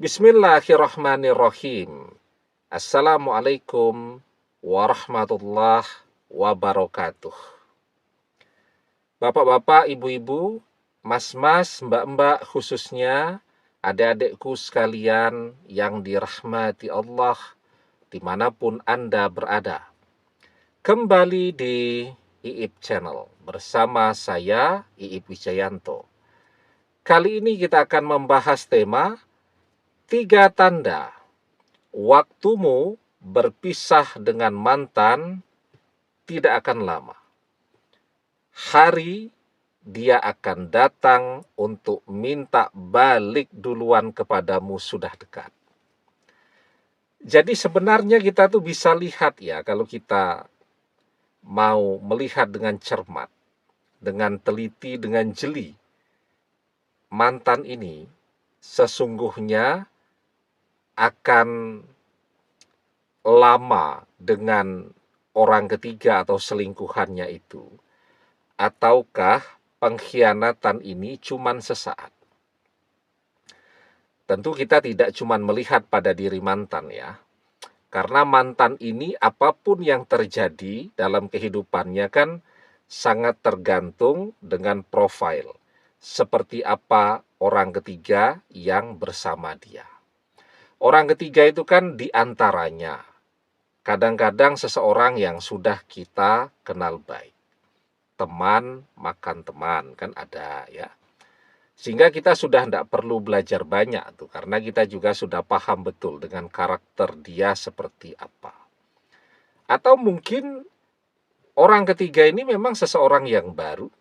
Bismillahirrahmanirrahim. Assalamualaikum warahmatullahi wabarakatuh. Bapak-bapak, ibu-ibu, mas-mas, mbak-mbak, khususnya adik-adikku sekalian yang dirahmati Allah dimanapun Anda berada. Kembali di Iip Channel bersama saya, Iip Wijayanto. Kali ini kita akan membahas tema 3 tanda waktumu berpisah dengan mantan tidak akan lama. Hari dia akan datang untuk minta balik duluan kepadamu sudah dekat. Jadi sebenarnya kita tuh bisa lihat ya, kalau kita mau melihat dengan cermat, dengan teliti, dengan jeli, mantan ini sesungguhnya akan lama dengan orang ketiga atau selingkuhannya itu, ataukah pengkhianatan ini cuman sesaat. Tentu kita tidak cuman melihat pada diri mantan ya, karena mantan ini apapun yang terjadi dalam kehidupannya kan sangat tergantung dengan profil seperti apa orang ketiga yang bersama dia. Orang ketiga itu kan diantaranya kadang-kadang seseorang yang sudah kita kenal baik. Teman makan teman, kan ada ya. Sehingga kita sudah tidak perlu belajar banyak tuh, karena kita juga sudah paham betul dengan karakter dia seperti apa. Atau mungkin orang ketiga ini memang seseorang yang baru,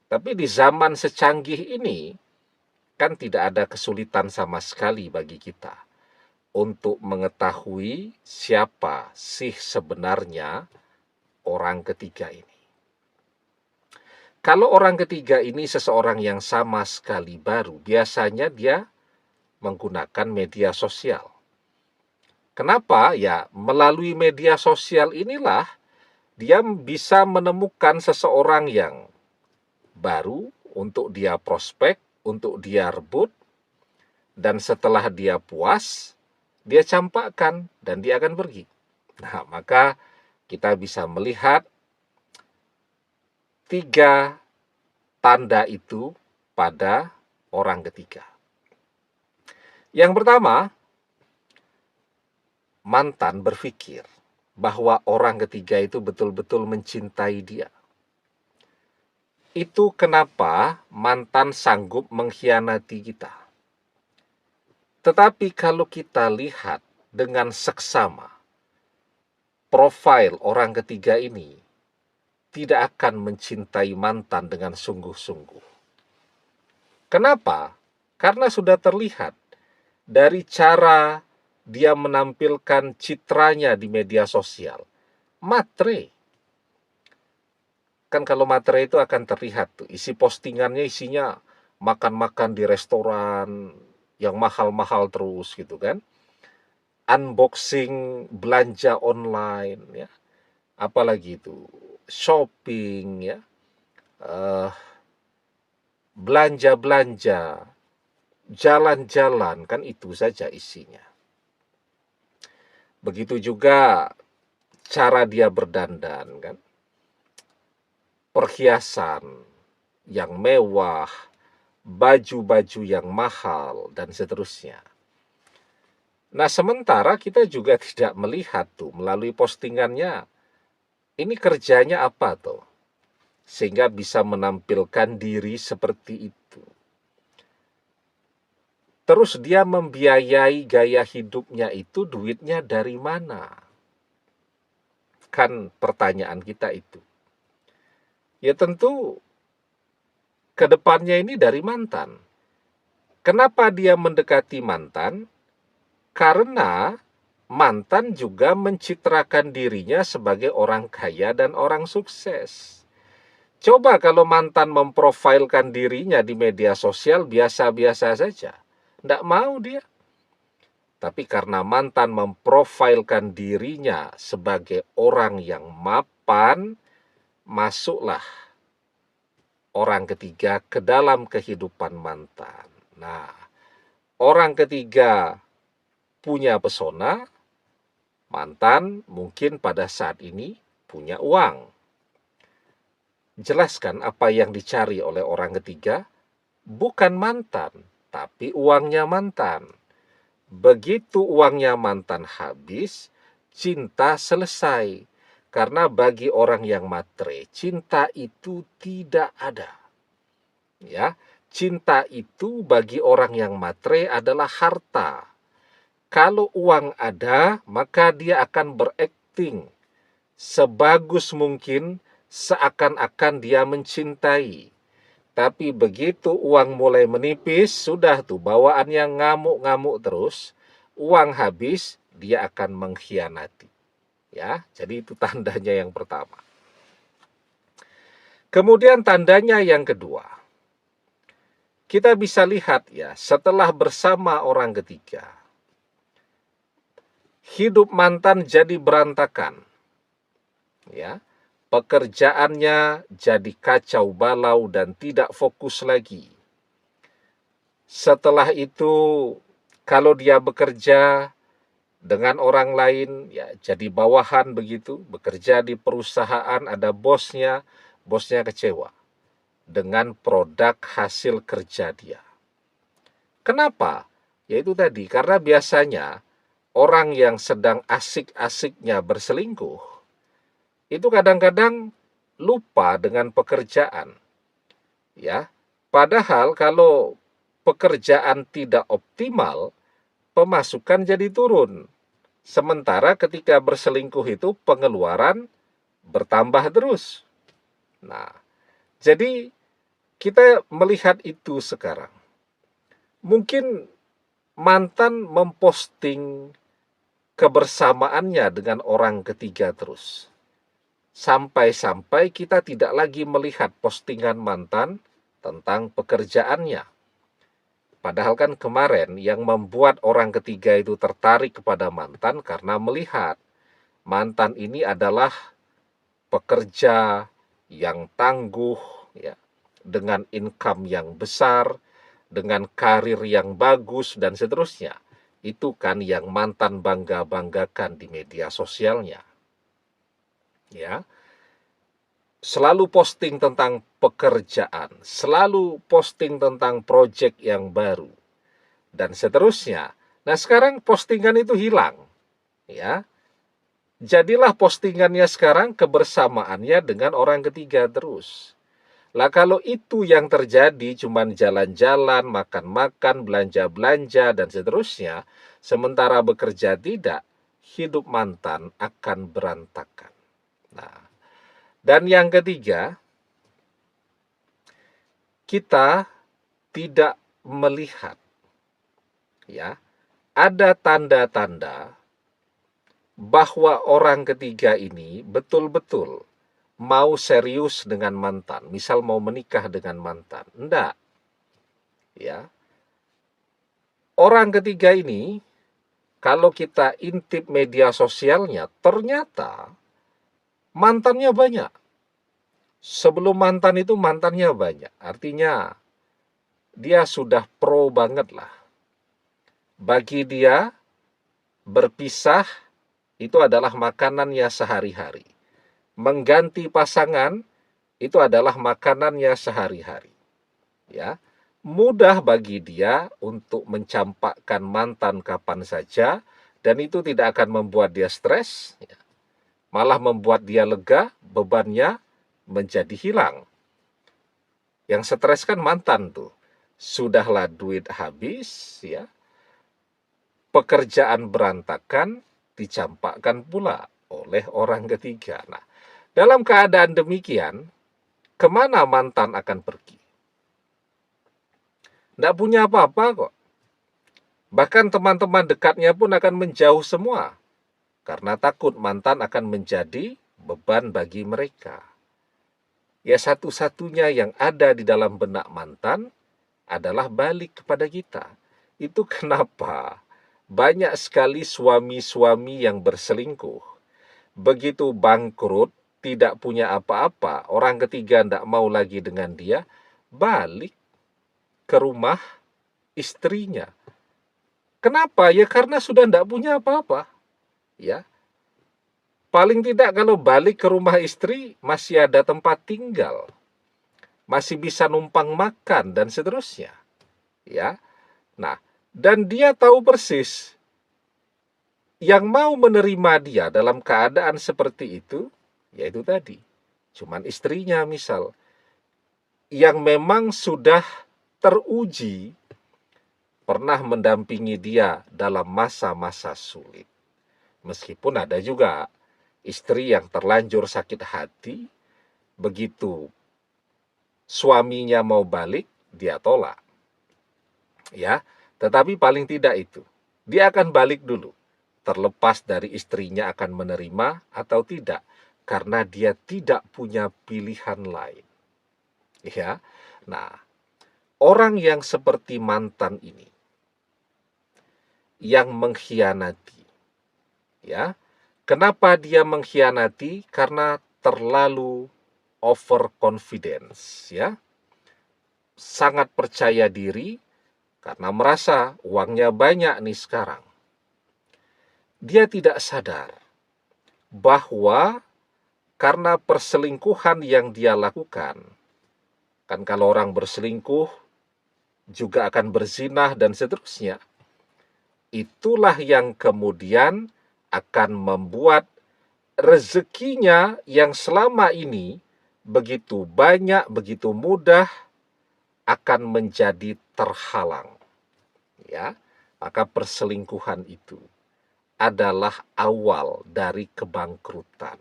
tapi di zaman secanggih ini kan tidak ada kesulitan sama sekali bagi kita untuk mengetahui siapa sih sebenarnya orang ketiga ini. Kalau orang ketiga ini seseorang yang sama sekali baru, biasanya dia menggunakan media sosial. Kenapa? Ya, melalui media sosial inilah dia bisa menemukan seseorang yang baru untuk dia prospek, untuk dia rebut, dan setelah dia puas, dia campakkan dan dia akan pergi. Nah, maka kita bisa melihat 3 tanda itu pada orang ketiga. Yang pertama, mantan berpikir bahwa orang ketiga itu betul-betul mencintai dia. Itu kenapa mantan sanggup mengkhianati kita. Tetapi kalau kita lihat dengan seksama, profil orang ketiga ini tidak akan mencintai mantan dengan sungguh-sungguh. Kenapa? Karena sudah terlihat dari cara dia menampilkan citranya di media sosial. Matre. Kan kalau matre itu akan terlihat tuh, isi postingannya isinya makan-makan di restoran yang mahal-mahal terus gitu kan. Unboxing belanja online ya. Apalagi itu shopping ya. Belanja-belanja, jalan-jalan, kan itu saja isinya. Begitu juga cara dia berdandan kan. Perhiasan yang mewah, baju-baju yang mahal, dan seterusnya. Nah, sementara kita juga tidak melihat tuh melalui postingannya, ini kerjanya apa tuh, sehingga bisa menampilkan diri seperti itu. Terus dia membiayai gaya hidupnya itu duitnya dari mana? Kan pertanyaan kita itu. Ya tentu kedepannya ini dari mantan. Kenapa dia mendekati mantan? Karena mantan juga mencitrakan dirinya sebagai orang kaya dan orang sukses. Coba kalau mantan memprofilkan dirinya di media sosial biasa-biasa saja. Tidak mau dia. Tapi karena mantan memprofilkan dirinya sebagai orang yang mapan, masuklah orang ketiga ke dalam kehidupan mantan. Nah, orang ketiga punya pesona, mantan mungkin pada saat ini punya uang. Jelaskan apa yang dicari oleh orang ketiga, bukan mantan, tapi uangnya mantan. Begitu uangnya mantan habis, cinta selesai. Karena bagi orang yang matre, cinta itu tidak ada. Ya, cinta itu bagi orang yang matre adalah harta. Kalau uang ada, maka dia akan berakting sebagus mungkin seakan-akan dia mencintai. Tapi begitu uang mulai menipis, sudah tuh bawaannya ngamuk-ngamuk terus, uang habis, dia akan mengkhianati. Ya, jadi itu tandanya yang pertama. Kemudian tandanya yang kedua, kita bisa lihat ya, setelah bersama orang ketiga, hidup mantan jadi berantakan. Ya, pekerjaannya jadi kacau balau dan tidak fokus lagi. Setelah itu, kalau dia bekerja dengan orang lain, ya jadi bawahan begitu, bekerja di perusahaan, ada bosnya, bosnya kecewa dengan produk hasil kerja dia. Kenapa? Yaitu tadi, karena biasanya orang yang sedang asik-asiknya berselingkuh, itu kadang-kadang lupa dengan pekerjaan. Ya, padahal kalau pekerjaan tidak optimal, pemasukan jadi turun. Sementara ketika berselingkuh itu pengeluaran bertambah terus. Nah, jadi kita melihat itu sekarang. Mungkin mantan memposting kebersamaannya dengan orang ketiga terus. Sampai-sampai kita tidak lagi melihat postingan mantan tentang pekerjaannya. Padahal kan kemarin yang membuat orang ketiga itu tertarik kepada mantan karena melihat mantan ini adalah pekerja yang tangguh, ya, dengan income yang besar, dengan karir yang bagus, dan seterusnya. Itu kan yang mantan bangga-banggakan di media sosialnya. Ya, selalu posting tentang pekerjaan, selalu posting tentang proyek yang baru, dan seterusnya. Nah, sekarang postingan itu hilang. Ya, jadilah postingannya sekarang kebersamaannya dengan orang ketiga terus. Lah kalau itu yang terjadi cuman jalan-jalan, makan-makan, belanja-belanja, dan seterusnya, sementara bekerja tidak, hidup mantan akan berantakan. Nah, dan yang ketiga, kita tidak melihat, ya, ada tanda-tanda bahwa orang ketiga ini betul-betul mau serius dengan mantan, misal mau menikah dengan mantan. Enggak. Ya. Orang ketiga ini, kalau kita intip media sosialnya, ternyata mantannya banyak. Sebelum mantan itu mantannya banyak. Artinya, dia sudah pro banget lah. Bagi dia, berpisah itu adalah makanannya sehari-hari. Mengganti pasangan itu adalah makanannya sehari-hari. Ya, mudah bagi dia untuk mencampakkan mantan kapan saja, dan itu tidak akan membuat dia stres, ya, malah membuat dia lega, bebannya menjadi hilang. Yang stres kan mantan tuh. Sudahlah duit habis, ya, pekerjaan berantakan, dicampakkan pula oleh orang ketiga. Nah, dalam keadaan demikian, kemana mantan akan pergi? Tidak punya apa-apa kok. Bahkan teman-teman dekatnya pun akan menjauh semua, karena takut mantan akan menjadi beban bagi mereka. Ya, satu-satunya yang ada di dalam benak mantan adalah balik kepada kita. Itu kenapa banyak sekali suami-suami yang berselingkuh. Begitu bangkrut, tidak punya apa-apa, orang ketiga tidak mau lagi dengan dia, balik ke rumah istrinya. Kenapa? Ya karena sudah tidak punya apa-apa. Ya, paling tidak kalau balik ke rumah istri masih ada tempat tinggal, masih bisa numpang makan dan seterusnya. Ya, nah, dan dia tahu persis yang mau menerima dia dalam keadaan seperti itu, yaitu tadi, cuman istrinya misal, yang memang sudah teruji pernah mendampingi dia dalam masa-masa sulit. Meskipun ada juga istri yang terlanjur sakit hati, begitu suaminya mau balik, dia tolak. Ya, tetapi paling tidak itu, dia akan balik dulu, terlepas dari istrinya akan menerima atau tidak, karena dia tidak punya pilihan lain. Ya, nah, orang yang seperti mantan ini, yang mengkhianati, ya, kenapa dia mengkhianati? Karena terlalu overconfidence, ya, sangat percaya diri karena merasa uangnya banyak nih sekarang. Dia tidak sadar bahwa karena perselingkuhan yang dia lakukan, kan kalau orang berselingkuh juga akan berzinah dan seterusnya, itulah yang kemudian akan membuat rezekinya yang selama ini begitu banyak, begitu mudah, akan menjadi terhalang. Ya, maka perselingkuhan itu adalah awal dari kebangkrutan.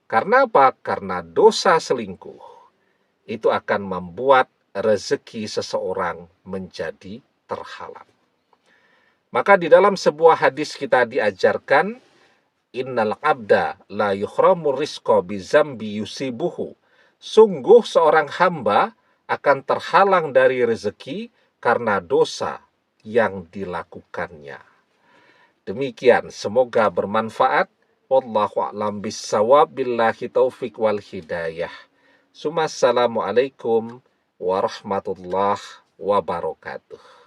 Karena apa? Karena dosa selingkuh itu akan membuat rezeki seseorang menjadi terhalang. Maka di dalam sebuah hadis kita diajarkan, innal abda la yukhramu rizqa bizambi yusibuhu. Sungguh seorang hamba akan terhalang dari rezeki karena dosa yang dilakukannya. Demikian, semoga bermanfaat. Wallahu a'lam bissawab, billahi taufik wal hidayah. Assalamualaikum warahmatullahi wabarakatuh.